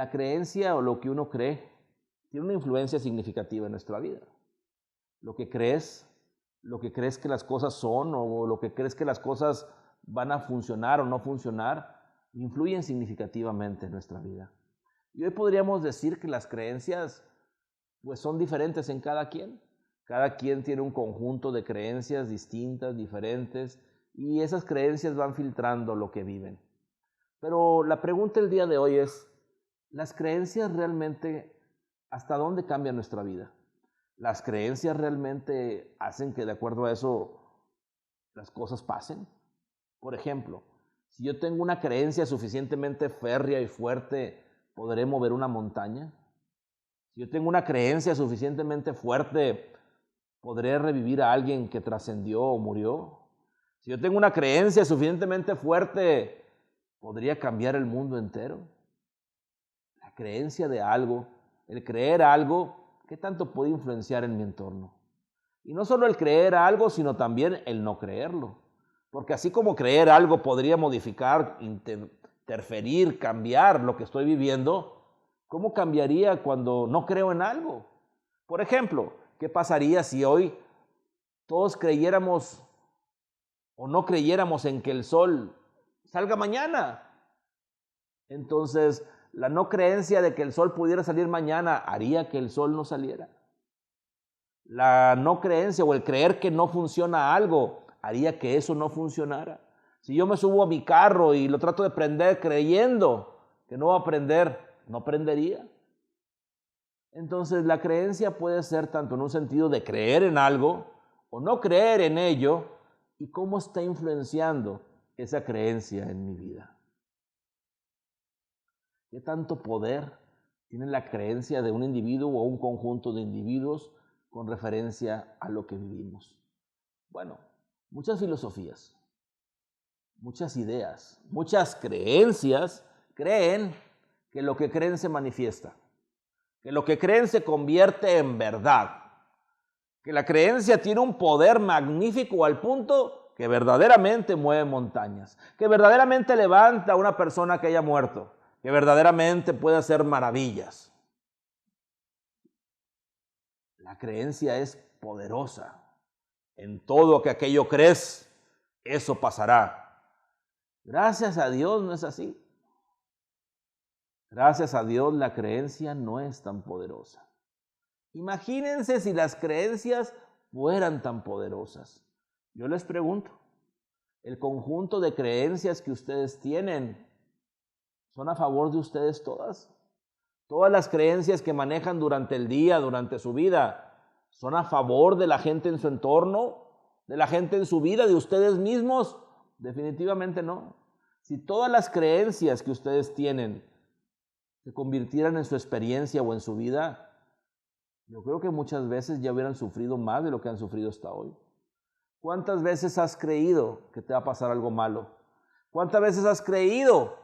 la creencia o lo que uno cree tiene una influencia significativa en nuestra vida. Lo que crees que las cosas son o lo que crees que las cosas van a funcionar o no funcionar, influyen significativamente en nuestra vida. Y hoy podríamos decir que las creencias pues son diferentes en cada quien. Cada quien tiene un conjunto de creencias distintas, diferentes, y esas creencias van filtrando lo que viven. Pero la pregunta el día de hoy es, ¿las creencias realmente hasta dónde cambian nuestra vida? ¿Las creencias realmente hacen que de acuerdo a eso las cosas pasen? Por ejemplo, si yo tengo una creencia suficientemente férrea y fuerte, ¿podré mover una montaña? Si yo tengo una creencia suficientemente fuerte, ¿podré revivir a alguien que trascendió o murió? Si yo tengo una creencia suficientemente fuerte, ¿podría cambiar el mundo entero? La creencia de algo, el creer algo, ¿qué tanto puede influenciar en mi entorno? Y no solo el creer algo, sino también el no creerlo. Porque así como creer algo podría modificar, interferir, cambiar lo que estoy viviendo, ¿cómo cambiaría cuando no creo en algo? Por ejemplo, ¿qué pasaría si hoy todos creyéramos o no creyéramos en que el sol salga mañana? Entonces, la no creencia de que el sol pudiera salir mañana haría que el sol no saliera. La no creencia o el creer que no funciona algo haría que eso no funcionara. Si yo me subo a mi carro y lo trato de prender creyendo que no va a prender, no prendería. Entonces la creencia puede ser tanto en un sentido de creer en algo o no creer en ello y cómo está influenciando esa creencia en mi vida. ¿Qué tanto poder tiene la creencia de un individuo o un conjunto de individuos con referencia a lo que vivimos? Bueno, muchas filosofías, muchas ideas, muchas creencias creen que lo que creen se manifiesta, que lo que creen se convierte en verdad, que la creencia tiene un poder magnífico al punto que verdaderamente mueve montañas, que verdaderamente levanta a una persona que haya muerto, que verdaderamente puede hacer maravillas. La creencia es poderosa. En todo que aquello crees, eso pasará. Gracias a Dios no es así. Gracias a Dios la creencia no es tan poderosa. Imagínense si las creencias fueran tan poderosas. Yo les pregunto, ¿el conjunto de creencias que ustedes tienen son a favor de ustedes todas? Todas las creencias que manejan durante el día, durante su vida, ¿son a favor de la gente en su entorno, de la gente en su vida, de ustedes mismos? Definitivamente no. Si todas las creencias que ustedes tienen se convirtieran en su experiencia o en su vida, yo creo que muchas veces ya hubieran sufrido más de lo que han sufrido hasta hoy. ¿Cuántas veces has creído que te va a pasar algo malo? ¿Cuántas veces has creído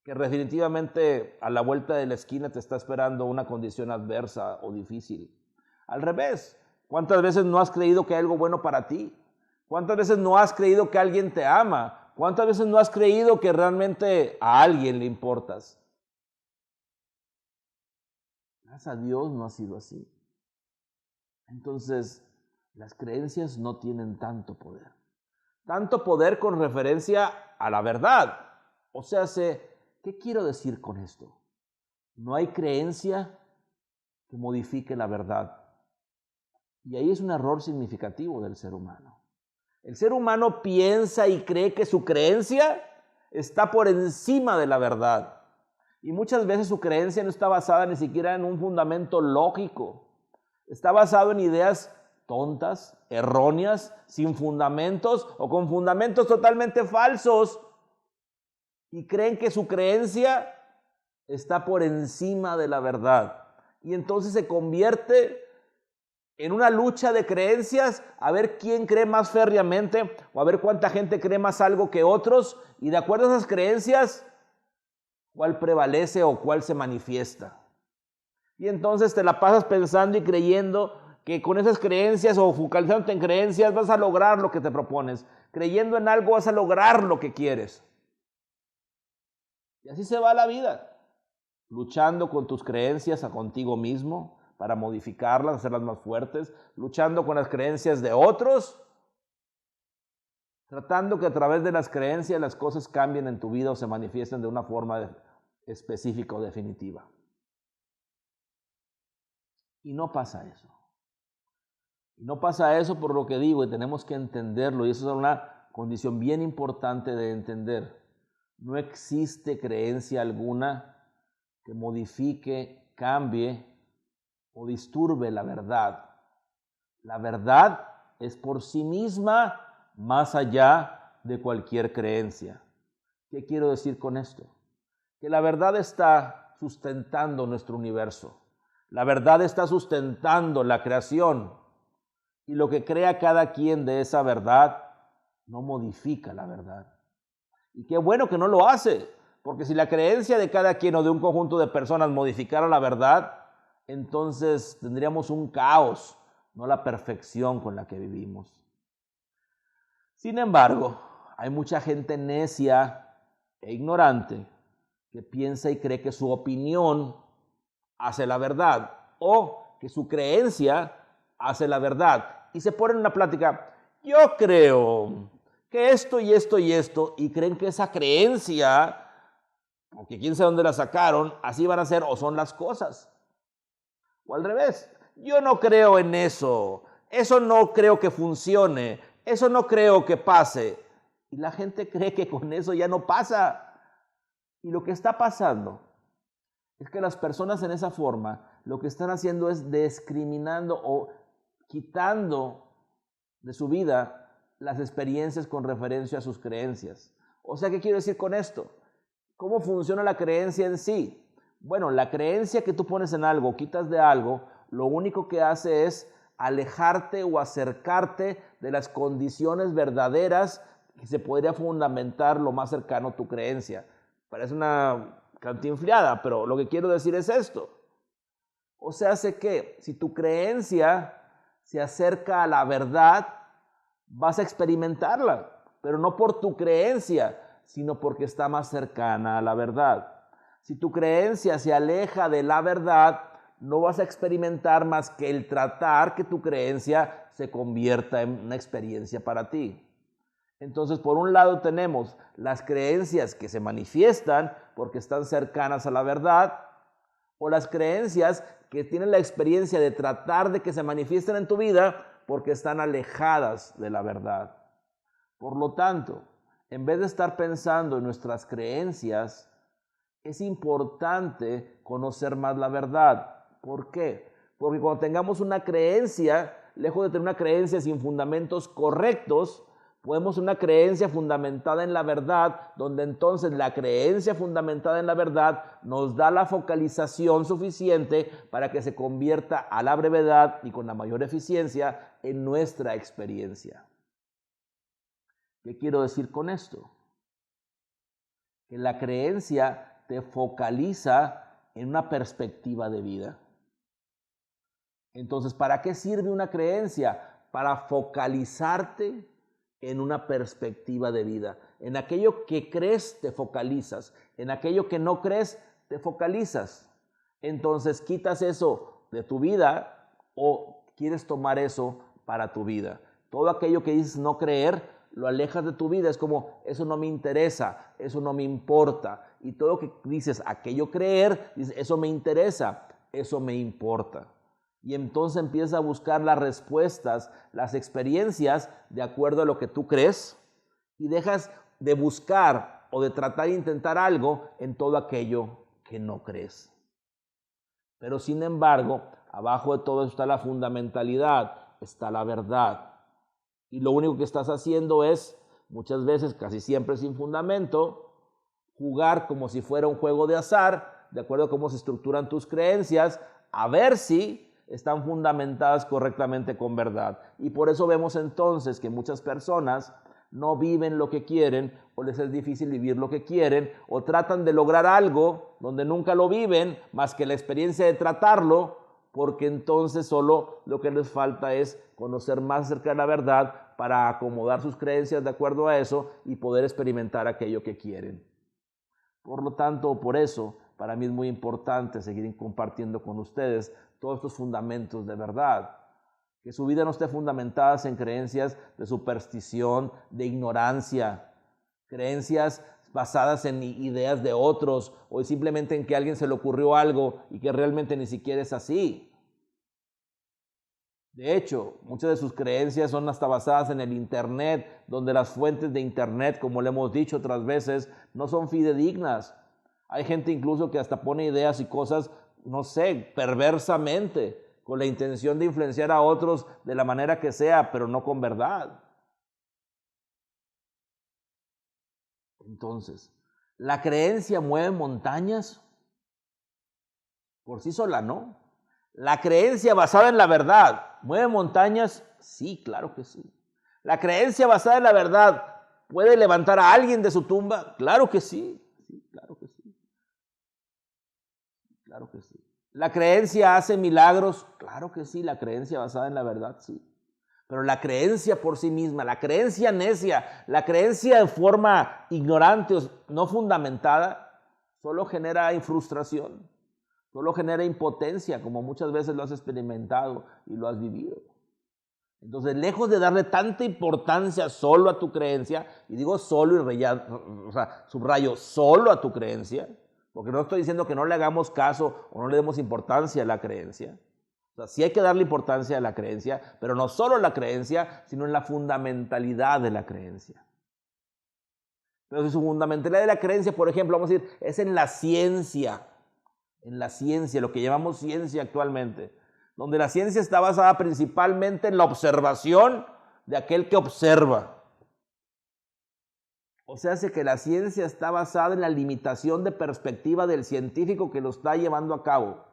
que definitivamente a la vuelta de la esquina te está esperando una condición adversa o difícil? Al revés, ¿cuántas veces no has creído que hay algo bueno para ti? ¿Cuántas veces no has creído que alguien te ama? ¿Cuántas veces no has creído que realmente a alguien le importas? Gracias a Dios no ha sido así. Entonces, las creencias no tienen tanto poder. Tanto poder con referencia a la verdad. O sea, ¿qué quiero decir con esto? No hay creencia que modifique la verdad. Y ahí es un error significativo del ser humano. El ser humano piensa y cree que su creencia está por encima de la verdad. Y muchas veces su creencia no está basada ni siquiera en un fundamento lógico. Está basado en ideas tontas, erróneas, sin fundamentos o con fundamentos totalmente falsos. Y creen que su creencia está por encima de la verdad. Y entonces se convierte en una lucha de creencias, a ver quién cree más férreamente o a ver cuánta gente cree más algo que otros. Y de acuerdo a esas creencias, ¿cuál prevalece o cuál se manifiesta? Y entonces te la pasas pensando y creyendo que con esas creencias o focalizándote en creencias vas a lograr lo que te propones. Creyendo en algo vas a lograr lo que quieres. Y así se va la vida. luchando con tus creencias a contigo mismo para modificarlas, hacerlas más fuertes, luchando con las creencias de otros, tratando que a través de las creencias las cosas cambien en tu vida o se manifiesten de una forma específica o definitiva. Y no pasa eso. Y no pasa eso por lo que digo, y tenemos que entenderlo, y eso es una condición bien importante de entender. No existe creencia alguna que modifique, cambie o disturbe la verdad. La verdad es por sí misma más allá de cualquier creencia. ¿Qué quiero decir con esto? Que la verdad está sustentando nuestro universo. La verdad está sustentando la creación. Y lo que crea cada quien de esa verdad no modifica la verdad. Y qué bueno que no lo hace, porque si la creencia de cada quien o de un conjunto de personas modificara la verdad, entonces tendríamos un caos, no la perfección con la que vivimos. Sin embargo, hay mucha gente necia e ignorante que piensa y cree que su opinión hace la verdad o que su creencia hace la verdad. Y se ponen en una plática, yo creo que esto y esto y esto, y creen que esa creencia, aunque quién sabe dónde la sacaron, así van a ser o son las cosas. O al revés, yo no creo en eso no creo que funcione, eso no creo que pase. Y la gente cree que con eso ya no pasa. Y lo que está pasando es que las personas en esa forma lo que están haciendo es discriminando o quitando de su vida las experiencias con referencia a sus creencias. O sea, ¿qué quiero decir con esto? ¿Cómo funciona la creencia en sí? Bueno, la creencia que tú pones en algo, quitas de algo, lo único que hace es alejarte o acercarte de las condiciones verdaderas que se podría fundamentar lo más cercano a tu creencia. Parece una cantinfleada, pero lo que quiero decir es esto. O sea, hace que si tu creencia se acerca a la verdad, vas a experimentarla, pero no por tu creencia, sino porque está más cercana a la verdad. Si tu creencia se aleja de la verdad, no vas a experimentar más que el tratar que tu creencia se convierta en una experiencia para ti. Entonces, por un lado tenemos las creencias que se manifiestan porque están cercanas a la verdad, o las creencias que tienen la experiencia de tratar de que se manifiesten en tu vida porque están alejadas de la verdad. Por lo tanto, en vez de estar pensando en nuestras creencias, es importante conocer más la verdad. ¿Por qué? Porque cuando tengamos una creencia, lejos de tener una creencia sin fundamentos correctos, podemos tener una creencia fundamentada en la verdad, donde entonces la creencia fundamentada en la verdad nos da la focalización suficiente para que se convierta a la brevedad y con la mayor eficiencia en nuestra experiencia. ¿Qué quiero decir con esto? Que la creencia te focaliza en una perspectiva de vida. Entonces, ¿para qué sirve una creencia? Para focalizarte en una perspectiva de vida. En aquello que crees te focalizas, en aquello que no crees te focalizas. Entonces quitas eso de tu vida o quieres tomar eso para tu vida. Todo aquello que dices no creer, lo alejas de tu vida. Es como, eso no me interesa, eso no me importa. Y todo lo que dices, aquello creer, dices, eso me interesa, eso me importa. Y entonces empiezas a buscar las respuestas, las experiencias de acuerdo a lo que tú crees y dejas de buscar o de tratar de intentar algo en todo aquello que no crees. Pero sin embargo, abajo de todo está la fundamentalidad, está la verdad. Y lo único que estás haciendo es, muchas veces, casi siempre sin fundamento, jugar como si fuera un juego de azar, de acuerdo a cómo se estructuran tus creencias, a ver si están fundamentadas correctamente con verdad. Y por eso vemos entonces que muchas personas no viven lo que quieren o les es difícil vivir lo que quieren o tratan de lograr algo donde nunca lo viven más que la experiencia de tratarlo, porque entonces solo lo que les falta es conocer más acerca de la verdad para acomodar sus creencias de acuerdo a eso y poder experimentar aquello que quieren. Por lo tanto, por eso para mí es muy importante seguir compartiendo con ustedes todos estos fundamentos de verdad. Que su vida no esté fundamentada en creencias de superstición, de ignorancia, creencias basadas en ideas de otros o simplemente en que a alguien se le ocurrió algo y que realmente ni siquiera es así. De hecho, muchas de sus creencias son hasta basadas en el Internet, donde las fuentes de Internet, como le hemos dicho otras veces, no son fidedignas. Hay gente incluso que hasta pone ideas y cosas, no sé, perversamente, con la intención de influenciar a otros de la manera que sea, pero no con verdad. Entonces, ¿la creencia mueve montañas? Por sí sola, no. ¿La creencia basada en la verdad mueve montañas? Sí, claro que sí. ¿La creencia basada en la verdad puede levantar a alguien de su tumba? Claro que sí. Sí, claro que sí. Claro que sí. ¿La creencia hace milagros? Claro que sí, la creencia basada en la verdad, sí. Pero la creencia por sí misma, la creencia necia, la creencia de forma ignorante o no fundamentada, solo genera frustración, solo genera impotencia, como muchas veces lo has experimentado y lo has vivido. Entonces, lejos de darle tanta importancia solo a tu creencia, y digo solo y subrayo solo a tu creencia, porque no estoy diciendo que no le hagamos caso o no le demos importancia a la creencia. O sea, sí hay que darle importancia a la creencia, pero no solo a la creencia, sino en la fundamentalidad de la creencia. Pero si su fundamentalidad de la creencia, por ejemplo, vamos a decir, es en la ciencia, lo que llamamos ciencia actualmente, donde la ciencia está basada principalmente en la observación de aquel que observa. O sea, hace que la ciencia está basada en la limitación de perspectiva del científico que lo está llevando a cabo.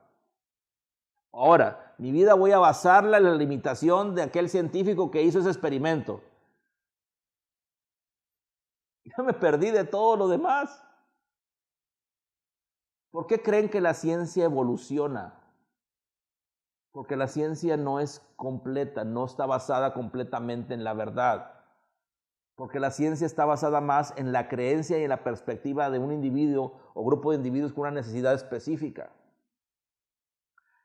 Ahora, mi vida voy a basarla en la limitación de aquel científico que hizo ese experimento. Ya me perdí de todo lo demás. ¿Por qué creen que la ciencia evoluciona? Porque la ciencia no es completa, no está basada completamente en la verdad. Porque la ciencia está basada más en la creencia y en la perspectiva de un individuo o grupo de individuos con una necesidad específica.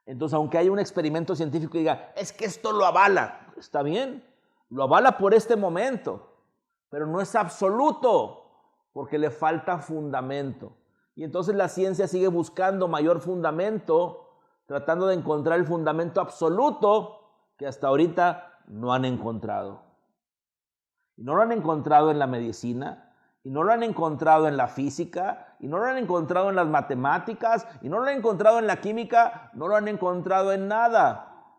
Entonces, aunque haya un experimento científico que diga, es que esto lo avala, está bien, lo avala por este momento, pero no es absoluto, porque le falta fundamento. Y entonces la ciencia sigue buscando mayor fundamento, tratando de encontrar el fundamento absoluto que hasta ahorita no han encontrado. Y no lo han encontrado en la medicina, y no lo han encontrado en la física, y no lo han encontrado en las matemáticas, y no lo han encontrado en la química, no lo han encontrado en nada.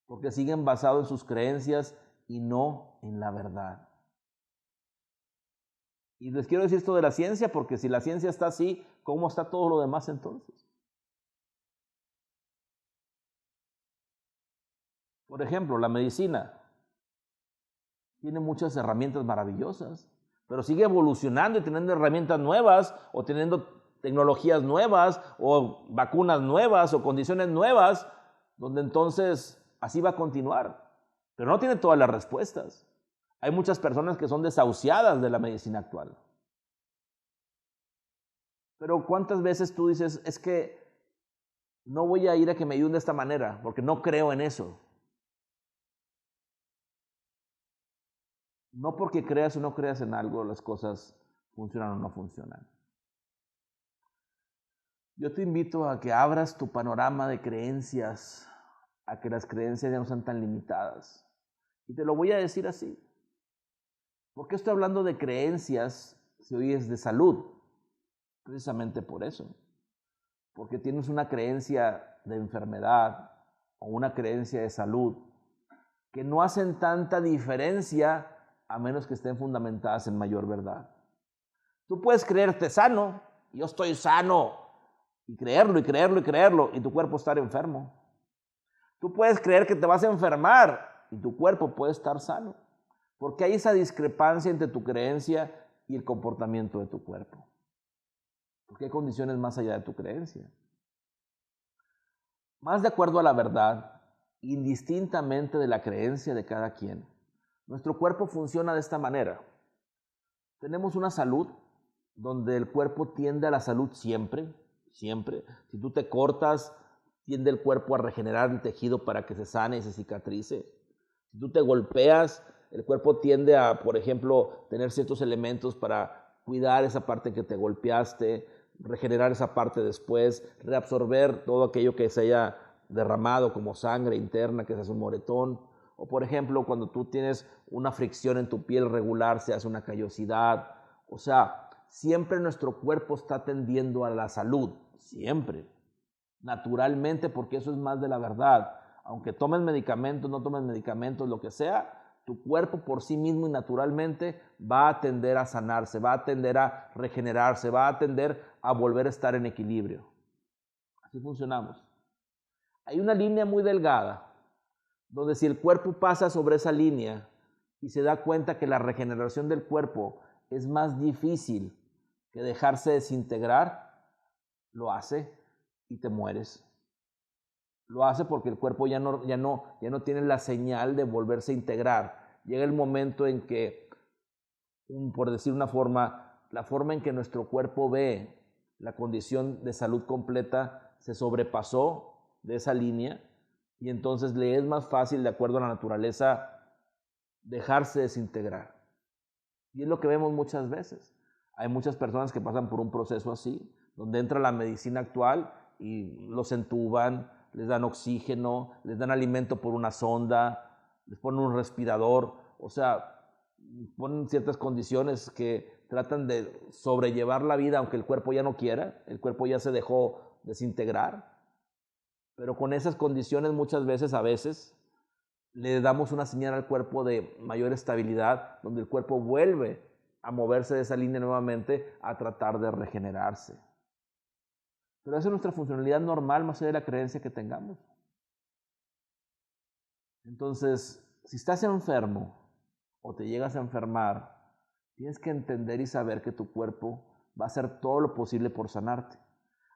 Porque siguen basados en sus creencias y no en la verdad. Y les quiero decir esto de la ciencia, porque si la ciencia está así, ¿cómo está todo lo demás entonces? Por ejemplo, la medicina tiene muchas herramientas maravillosas, pero sigue evolucionando y teniendo herramientas nuevas, o teniendo tecnologías nuevas, o vacunas nuevas, o condiciones nuevas, donde entonces así va a continuar. Pero no tiene todas las respuestas. Hay muchas personas que son desahuciadas de la medicina actual. Pero ¿cuántas veces tú dices, es que no voy a ir a que me ayuden de esta manera, porque no creo en eso? No porque creas o no creas en algo, las cosas funcionan o no funcionan. Yo te invito a que abras tu panorama de creencias, a que las creencias ya no sean tan limitadas. Y te lo voy a decir así. ¿Por qué estoy hablando de creencias si hoy es de salud? Precisamente por eso. Porque tienes una creencia de enfermedad o una creencia de salud que no hacen tanta diferencia a menos que estén fundamentadas en mayor verdad. Tú puedes creerte sano, yo estoy sano, y creerlo, y creerlo, y creerlo, y tu cuerpo estar enfermo. Tú puedes creer que te vas a enfermar, y tu cuerpo puede estar sano, porque hay esa discrepancia entre tu creencia y el comportamiento de tu cuerpo. Porque hay condiciones más allá de tu creencia. Más de acuerdo a la verdad, indistintamente de la creencia de cada quien, nuestro cuerpo funciona de esta manera. Tenemos una salud donde el cuerpo tiende a la salud siempre, siempre. Si tú te cortas, tiende el cuerpo a regenerar el tejido para que se sane y se cicatrice. Si tú te golpeas, el cuerpo tiende a, por ejemplo, tener ciertos elementos para cuidar esa parte que te golpeaste, regenerar esa parte después, reabsorber todo aquello que se haya derramado como sangre interna, que se hace un moretón. O por ejemplo, cuando tú tienes una fricción en tu piel regular, se hace una callosidad. O sea, siempre nuestro cuerpo está tendiendo a la salud, siempre, naturalmente, porque eso es más de la verdad. Aunque tomes medicamentos, no tomes medicamentos, lo que sea, tu cuerpo por sí mismo y naturalmente va a tender a sanarse, va a tender a regenerarse, va a tender a volver a estar en equilibrio. Así funcionamos. Hay una línea muy delgada, donde si el cuerpo pasa sobre esa línea y se da cuenta que la regeneración del cuerpo es más difícil que dejarse desintegrar, lo hace y te mueres. Lo hace porque el cuerpo ya no tiene la señal de volverse a integrar. Llega el momento en que, por decir una forma, la forma en que nuestro cuerpo ve la condición de salud completa se sobrepasó de esa línea y entonces le es más fácil, de acuerdo a la naturaleza, dejarse desintegrar. Y es lo que vemos muchas veces. Hay muchas personas que pasan por un proceso así, donde entra la medicina actual y los entuban, les dan oxígeno, les dan alimento por una sonda, les ponen un respirador, o sea, ponen ciertas condiciones que tratan de sobrellevar la vida aunque el cuerpo ya no quiera, el cuerpo ya se dejó desintegrar, pero con esas condiciones muchas veces, a veces, le damos una señal al cuerpo de mayor estabilidad, donde el cuerpo vuelve a moverse de esa línea nuevamente a tratar de regenerarse. Pero esa es nuestra funcionalidad normal, más allá de la creencia que tengamos. Entonces, si estás enfermo o te llegas a enfermar, tienes que entender y saber que tu cuerpo va a hacer todo lo posible por sanarte.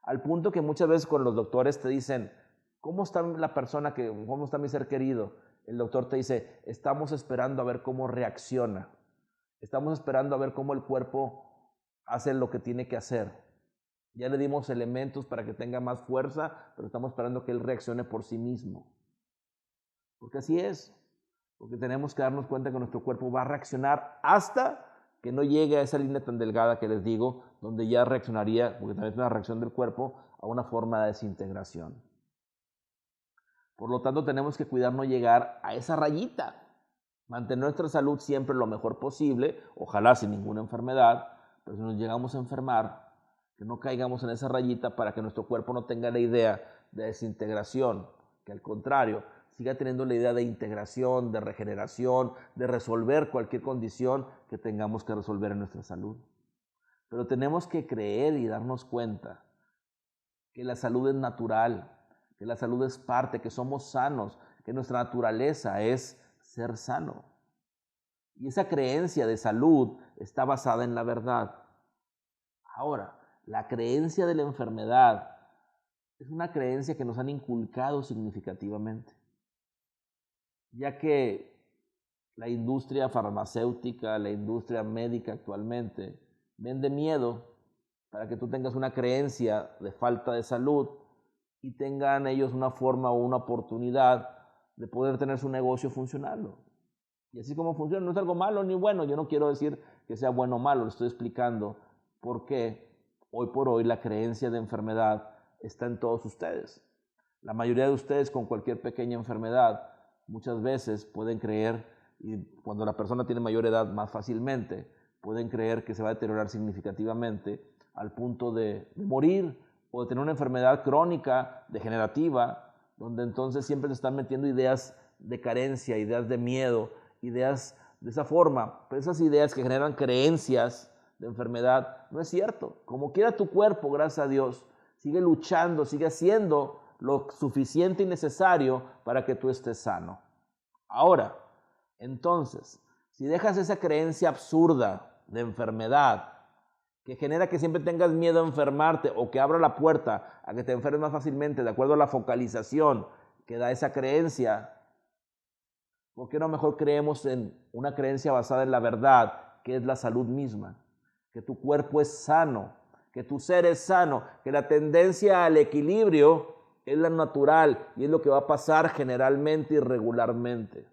Al punto que muchas veces con los doctores te dicen, ¿cómo está la persona, cómo está mi ser querido? El doctor te dice, estamos esperando a ver cómo reacciona. Estamos esperando a ver cómo el cuerpo hace lo que tiene que hacer. Ya le dimos elementos para que tenga más fuerza, pero estamos esperando que él reaccione por sí mismo. Porque así es. Porque tenemos que darnos cuenta que nuestro cuerpo va a reaccionar hasta que no llegue a esa línea tan delgada que les digo, donde ya reaccionaría, porque también es una reacción del cuerpo, a una forma de desintegración. Por lo tanto, tenemos que cuidar no llegar a esa rayita. Mantener nuestra salud siempre lo mejor posible, ojalá sin ninguna enfermedad, pero si nos llegamos a enfermar, que no caigamos en esa rayita para que nuestro cuerpo no tenga la idea de desintegración, que al contrario, siga teniendo la idea de integración, de regeneración, de resolver cualquier condición que tengamos que resolver en nuestra salud. Pero tenemos que creer y darnos cuenta que la salud es natural, que la salud es parte, que somos sanos, que nuestra naturaleza es ser sano. Y esa creencia de salud está basada en la verdad. Ahora, la creencia de la enfermedad es una creencia que nos han inculcado significativamente, ya que la industria farmacéutica, la industria médica actualmente vende miedo para que tú tengas una creencia de falta de salud y tengan ellos una forma o una oportunidad de poder tener su negocio funcionando. Y así como funciona, no es algo malo ni bueno, yo no quiero decir que sea bueno o malo, lo estoy explicando por qué hoy por hoy la creencia de enfermedad está en todos ustedes. La mayoría de ustedes con cualquier pequeña enfermedad muchas veces pueden creer, y cuando la persona tiene mayor edad más fácilmente, pueden creer que se va a deteriorar significativamente al punto de morir o de tener una enfermedad crónica, degenerativa, donde entonces siempre se están metiendo ideas de carencia, ideas de miedo, ideas de esa forma, pero esas ideas que generan creencias de enfermedad, no es cierto. Como quiera tu cuerpo, gracias a Dios, sigue luchando, sigue haciendo lo suficiente y necesario para que tú estés sano. Ahora, entonces, si dejas esa creencia absurda de enfermedad, que genera que siempre tengas miedo a enfermarte o que abra la puerta a que te enfermes más fácilmente de acuerdo a la focalización que da esa creencia, ¿por qué no mejor creemos en una creencia basada en la verdad, que es la salud misma? que tu cuerpo es sano, que tu ser es sano, que la tendencia al equilibrio es la natural y es lo que va a pasar generalmente y regularmente.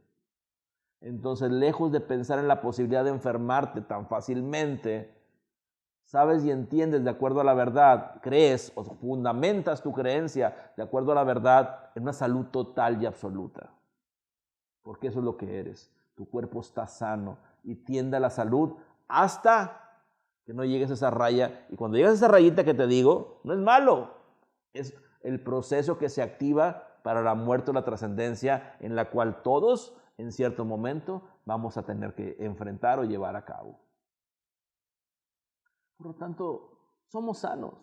Entonces, lejos de pensar en la posibilidad de enfermarte tan fácilmente, sabes y entiendes de acuerdo a la verdad, crees o fundamentas tu creencia de acuerdo a la verdad en una salud total y absoluta. Porque eso es lo que eres. Tu cuerpo está sano y tiende a la salud hasta que no llegues a esa raya. Y cuando llegas a esa rayita que te digo, no es malo. Es el proceso que se activa para la muerte o la trascendencia en la cual todos en cierto momento vamos a tener que enfrentar o llevar a cabo. Por lo tanto, somos sanos.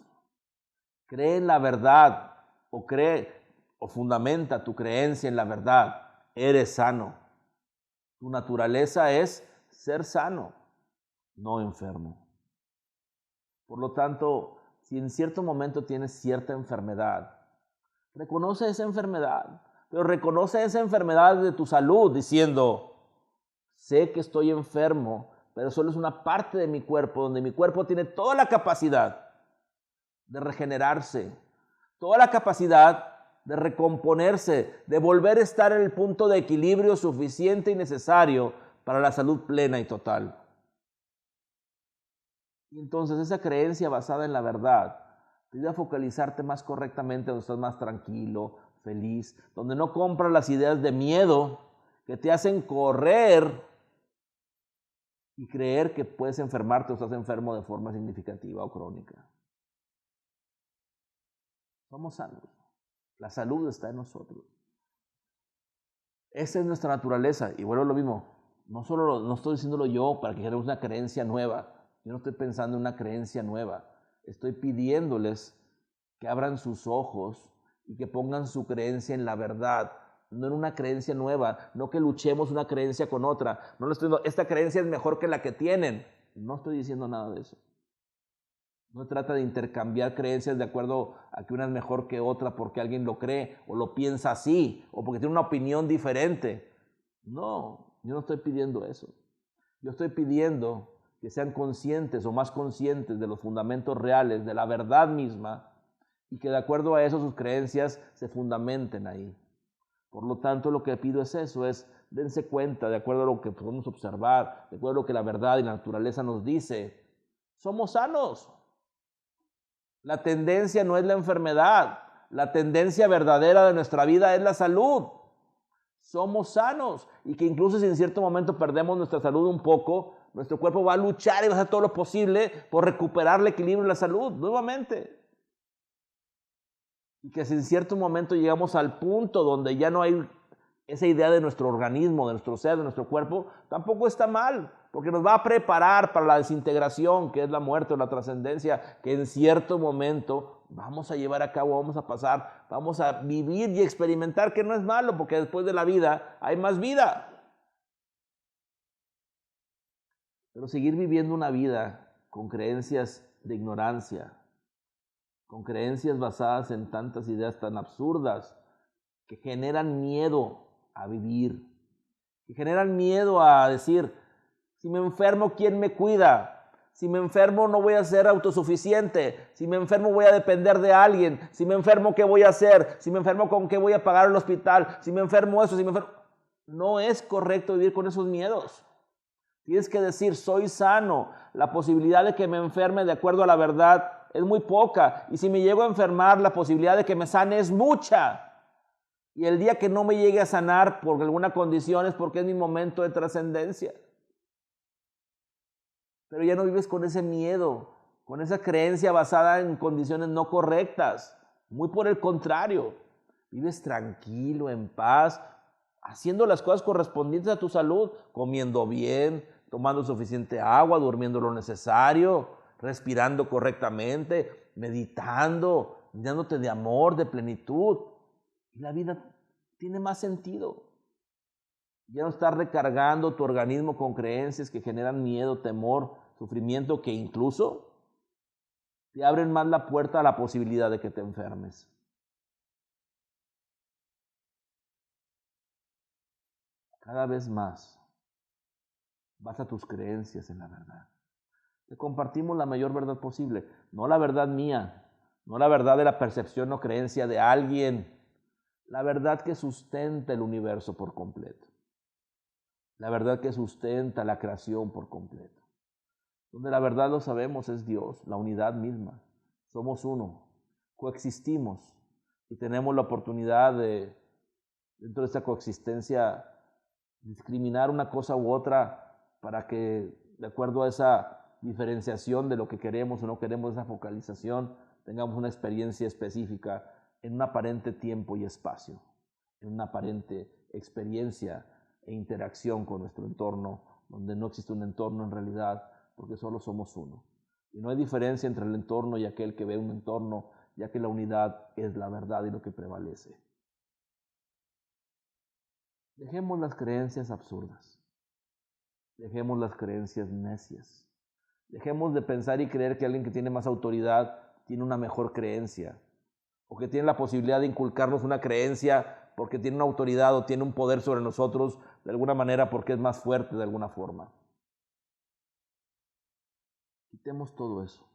Cree en la verdad o fundamenta tu creencia en la verdad. Eres sano. Tu naturaleza es ser sano, no enfermo. Por lo tanto, si en cierto momento tienes cierta enfermedad, reconoce esa enfermedad, pero reconoce esa enfermedad de tu salud diciendo, sé que estoy enfermo, pero solo es una parte de mi cuerpo, donde mi cuerpo tiene toda la capacidad de regenerarse, toda la capacidad de recomponerse, de volver a estar en el punto de equilibrio suficiente y necesario para la salud plena y total. Y entonces esa creencia basada en la verdad te ayuda a focalizarte más correctamente, donde estás más tranquilo, feliz, donde no compras las ideas de miedo que te hacen correr y creer que puedes enfermarte o estás enfermo de forma significativa o crónica. Somos sanos. La salud está en nosotros. Esa es nuestra naturaleza. Y vuelvo a lo mismo. No estoy diciéndolo yo para que generemos una creencia nueva. Yo no estoy pensando en una creencia nueva. Estoy pidiéndoles que abran sus ojos y que pongan su creencia en la verdad, no en una creencia nueva, no que luchemos una creencia con otra. No le estoy diciendo, esta creencia es mejor que la que tienen. No estoy diciendo nada de eso. No trata de intercambiar creencias de acuerdo a que una es mejor que otra porque alguien lo cree o lo piensa así o porque tiene una opinión diferente. No, yo no estoy pidiendo eso. Yo estoy pidiendo que sean conscientes o más conscientes de los fundamentos reales, de la verdad misma, y que de acuerdo a eso sus creencias se fundamenten ahí. Por lo tanto, lo que pido es eso, es dense cuenta, de acuerdo a lo que podemos observar, de acuerdo a lo que la verdad y la naturaleza nos dice, somos sanos. La tendencia no es la enfermedad, la tendencia verdadera de nuestra vida es la salud. Somos sanos y que incluso si en cierto momento perdemos nuestra salud un poco, nuestro cuerpo va a luchar y va a hacer todo lo posible por recuperar el equilibrio y la salud nuevamente. Y que si en cierto momento llegamos al punto donde ya no hay esa idea de nuestro organismo, de nuestro ser, de nuestro cuerpo, tampoco está mal, porque nos va a preparar para la desintegración, que es la muerte o la trascendencia, que en cierto momento vamos a llevar a cabo, vamos a pasar, vamos a vivir y experimentar, que no es malo, porque después de la vida hay más vida. Pero seguir viviendo una vida con creencias de ignorancia, con creencias basadas en tantas ideas tan absurdas, que generan miedo a vivir, que generan miedo a decir, si me enfermo, ¿quién me cuida? Si me enfermo, no voy a ser autosuficiente. Si me enfermo, voy a depender de alguien. Si me enfermo, ¿qué voy a hacer? Si me enfermo, ¿con qué voy a pagar el hospital? Si me enfermo eso, si me enfermo... No es correcto vivir con esos miedos. Tienes que decir, soy sano. La posibilidad de que me enferme de acuerdo a la verdad es muy poca. Y si me llego a enfermar, la posibilidad de que me sane es mucha. Y el día que no me llegue a sanar por alguna condición es porque es mi momento de trascendencia. Pero ya no vives con ese miedo, con esa creencia basada en condiciones no correctas. Muy por el contrario, vives tranquilo, en paz, haciendo las cosas correspondientes a tu salud, comiendo bien, tomando suficiente agua, durmiendo lo necesario, respirando correctamente, meditando, llenándote de amor, de plenitud. Y la vida tiene más sentido. Ya no estás recargando tu organismo con creencias que generan miedo, temor, sufrimiento, que incluso te abren más la puerta a la posibilidad de que te enfermes. Cada vez más basa tus creencias en la verdad. que compartimos la mayor verdad posible, no la verdad mía, no la verdad de la percepción o creencia de alguien, la verdad que sustenta el universo por completo, la verdad que sustenta la creación por completo. Donde la verdad, lo sabemos, es Dios, la unidad misma. Somos uno, coexistimos y tenemos la oportunidad de, dentro de esta coexistencia, discriminar una cosa u otra para que, de acuerdo a esa diferenciación de lo que queremos o no queremos, esa focalización, tengamos una experiencia específica en un aparente tiempo y espacio, en una aparente experiencia e interacción con nuestro entorno, donde no existe un entorno en realidad, porque solo somos uno. Y no hay diferencia entre el entorno y aquel que ve un entorno, ya que la unidad es la verdad y lo que prevalece. Dejemos las creencias absurdas. Dejemos las creencias necias. Dejemos de pensar y creer que alguien que tiene más autoridad tiene una mejor creencia, o que tiene la posibilidad de inculcarnos una creencia porque tiene una autoridad o tiene un poder sobre nosotros de alguna manera porque es más fuerte de alguna forma. Quitemos todo eso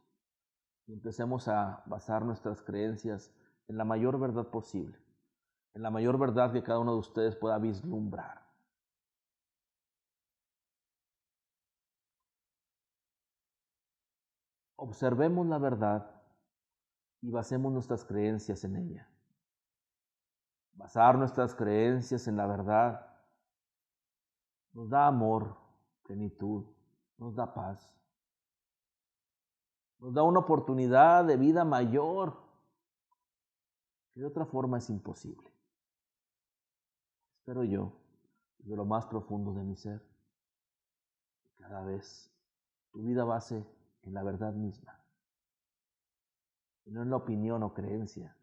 y empecemos a basar nuestras creencias en la mayor verdad posible, en la mayor verdad que cada uno de ustedes pueda vislumbrar. Observemos la verdad y basemos nuestras creencias en ella. Basar nuestras creencias en la verdad nos da amor, plenitud, nos da paz, nos da una oportunidad de vida mayor que de otra forma es imposible. Espero yo, desde lo más profundo de mi ser, que cada vez tu vida base en la verdad misma, y no en la opinión o creencia